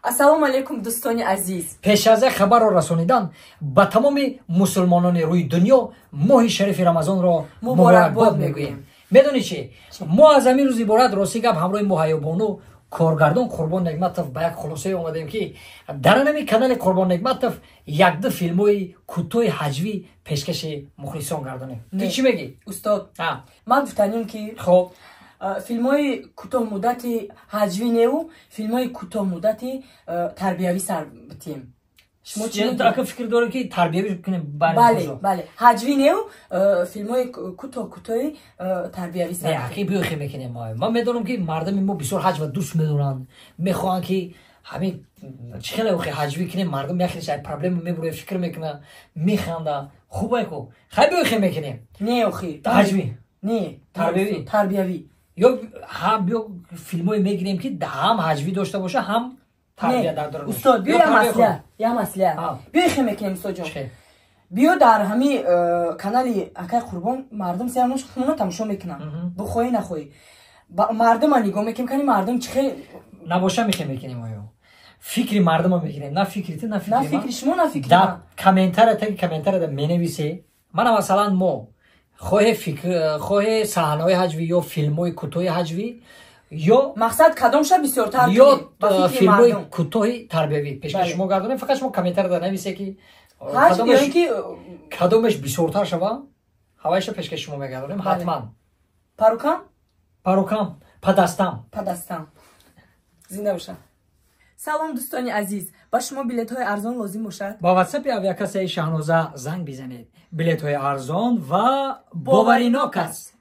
Ассалому алейкум дӯстони азиз. пеш аз хабарро расонидан ба тамоми мусулмонони рӯи дунё моҳи шарифи рамазонро муборакбод мегӯем. медонӣ чӣ? мо аз ҳамин рӯз иборат рости гап ҳамроҳи муҳайёбону коргардон Қурбон Нигматов ба як хулосае омадем ки дар анами канали Қурбон Нигматов як-ду филмҳои кӯтоҳи ҳаҷвӣ пешкаши мухлисон гардонем. Ту чӣ мегӣ? Устод, ман гуфтанем ки хоб филмҳои кӯтоҳмуддати ҳаҷвӣ неву филмҳои кӯтоҳмуддати тарбиявӣ сар битем. шумо чӣ фикр доред ки тарбиявӣ кунем? Бале, ҳаҷвӣ неву филмҳои кӯтоҳи тарбиявӣ сар битем. Ки биёхе мекунем. Ман медонам ки мардами мо бисёр ҳаҷва дӯст медоранд. Мехоҳанд ки ҳамин чӣ хеле охи ҳаҷвӣ кунем, мардум яхелеш ай проблема мебуре, фикр мекуна, механда. Хубе ку. Хай биёхе мекунем. Не охи. Ҳаҷвӣ. Не, тарбиявӣ. Ё ҳам биё филмҳое мегирем ки ҳам ҳаҷвӣ дошта боша, ҳам тарбия дар дора. Устод, биё я масъала. Биё хе мекунем устод ҷон. биё дар ҳами канали Акай Қурбон мардум сиёмош хумно тамошо мекунам. Бухоҳӣ нахоҳӣ. Мардума нигоҳ мекунем кани мардум чӣ хел набоша мехе мекунем оё. Фикри мардума мегирем, на фикри ту, на фикри ман. На фикри шумо, на фикри ман. Комментария менависе. Мана масалан мо хоҳе саҳнаҳои ҳаҷвӣ ё филмҳои кӯтоҳи ҳаҷвӣ ё мақсад кадомша бисёртар ё филмҳои кӯтоҳи тарбиявӣ пешкаши шумо гардонем. Фақат шумо комментария нависе ки кадомеш бисёртар шава, ҳавайша пешкаши шумо мегардонем ҳатман. Парукам, падастам. Зинда боша. салом дӯстони азиз, ба шумо билетҳои арзон лозим бошад? ба ватсапи авиакассаи Шаҳноза занг бизанед. Билетҳои арзон ва боваринок аст.